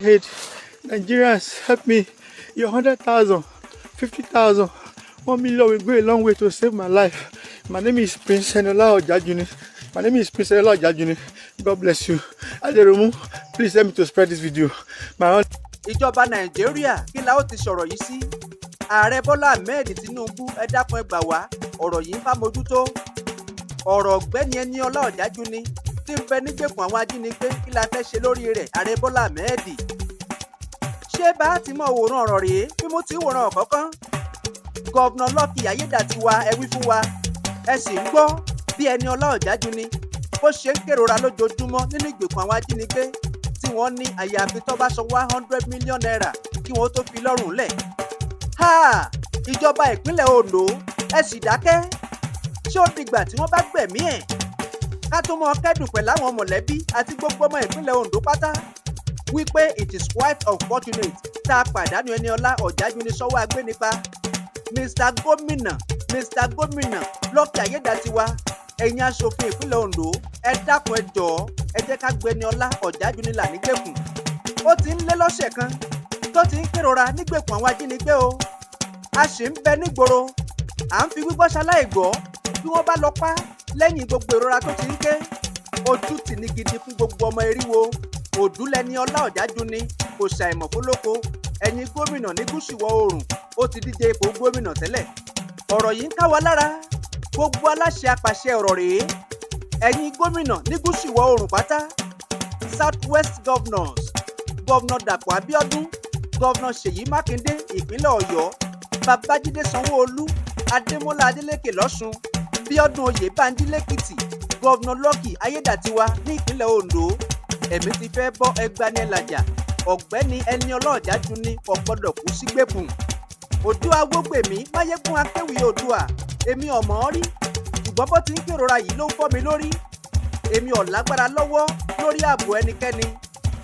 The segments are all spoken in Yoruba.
Hey, Nigerians, help me. Your 100,000, 50,000, 1 million will go a long way to save my life. My name is Prince Enola Ojajuni. My name is Prince Enola Ojajuni. God bless you. Aderomu, please help me to spread this video. Ìjọba Nàìjíríà kí la ó ti sọ̀rọ̀ yìí sí? Ààrẹ Bọ́lá Ahmed Tinubu ẹ dákun ẹ gbà wá ọ̀rọ̀ yìí ń bá mójútó. Ọ̀rọ̀ ọ̀gbẹ́ni Ẹniọlá Ọ̀jájúni tí ń bẹ nígbèkùn àwọn ajínigbé kí la fẹ́ ṣe lórí rẹ̀ Ààrẹ Bọ́lá Ahmed. Ṣé bá a ti mọ òwòrán ọ̀rọ̀ rèé bí mo ti wòran ọ̀kọ̀ọ̀kan? Gọ́vnà Lucky Ayédàtiwa ẹ wí fún wa. Ẹ sì ń gbọ́ bí Ẹniọlá Ọ̀jájúni bó ṣe ń kérora lójoojúmọ́ nínú ìgbèkùn àwọn ajínigbé tí wọ́n ní àyàfi tó bá san 100 million naira kí wọ́n tó fi lọ́rùn lẹ̀. Ìjọba ìpínlẹ̀ Ondo ẹ sì dákẹ́. Ṣé ó dìgbà tí wọ́n bá gbẹ̀mí ẹ̀? Ká tó mọ kẹ́dùn pẹ̀lú àwọn mọ̀lẹ́bí àti gbogbo ọmọ ìpínlẹ̀ Ondo pátá wípé it is quite unfortunate tá a pàdánù Ẹniọlá Ọ̀jájúni sọ́wọ́ agbénipa. Mr. Gómìnà Lucky Ayédàtiwa ẹ̀yin aṣòfin ìpínlẹ̀ Ondo ẹ dákun ẹ jọ̀ọ́ ẹ jẹ́ ká gbé Ẹniọlá Ọ̀jájúni là nígbèkùn. Ó ti ń lé lọ́sẹ̀ kan tó ti ń kérora nígbèkùn àwọn ajínigbé o. A sì ń bẹ nígboro à ń fi gbígbọ́ ṣaláì gbọ́ bí wọ́n bá lọ pa lẹ́yìn gbogbo ìrora tó ti ń ké. Ojú tì ní gidi fún gbogbo ọmọ eriwo. Òdúlẹ̀ Ẹniọlá Ọ̀jájúni kò ṣàìmọ̀ fólóko. Ẹ̀yin gómìnà ní gúúsù ìwọ̀ oòrùn ó ti díje ipò gómìnà tẹ́lẹ̀. Ọ̀rọ̀ yìí ń ká wa lára. Gbogbo aláṣẹ apàṣẹ ọ̀rọ̀ rèé. Ẹ̀yin gómìnà ní gúúsù ìwọ̀ oòrùn pátá. South West Governors, Gọ́vnà Dàpọ̀ Abíọ́dún, Gọ́vnà Ṣèyí Mákindé ìpínlẹ̀ Ọ̀yọ́, Babájídé Sanwó-Olú, Adémọ́lá Adélékè lọ́ṣun, Bíọ́dún Oyèbánjí lẹ́kìtì, Gọ́vnà Lucky Ayédàtiwa ní ìpínlẹ̀ Ondo. Ẹ̀mí ti fẹ́ bọ́ ẹgbani LÀJÀ. Ọ̀gbẹ́ni Ẹniọlá Ọ̀jájúni kò gbọ́dọ̀ kú sígbèkùn. Ojo Awogbemi Máyégún Akéwì Oòduà. Èmi ọ̀mọ́ rí ṣùgbọ́n bó ti ń kérora yìí ló ń fọ́ mi lórí. Èmi ò lágbára lọ́wọ́ lórí ààbò ẹnikẹ́ni.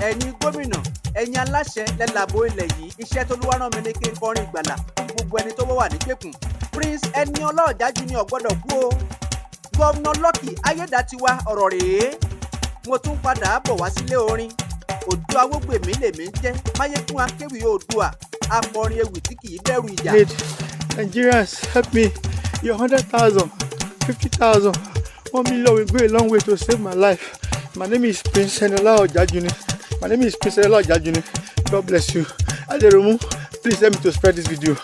Ẹ̀yin gómìnà ẹ̀yin aláṣẹ lẹ́làbò ilẹ̀ yìí iṣẹ́ tó ló wá rán mi ní kí n kọrin ìgbàlà fún gbogbo ẹni tó wà nígbèkùn. Prince Ẹniọlá Ọ̀jájúni ò gbọ́dọ̀ kú o. Gọ́vnà Lucky Ayédàtiwa ọ̀rọ̀ rèé. Mo tún padà bọ̀ wá sílé orin. Ojo Awogbemi lèmi ń jẹ́ Máyégún Akéwì Oòduà akọrin ewì tí kì í bẹ̀rù ìjà. Hey, Nigerians, help me. Your 100,000, 50,000, 1 million will go a long way to save my life. My name is Prince Enola Ojajuni. My name is Prince Enola Ojajuni. God bless you. Aderomu, please help me to spread this video.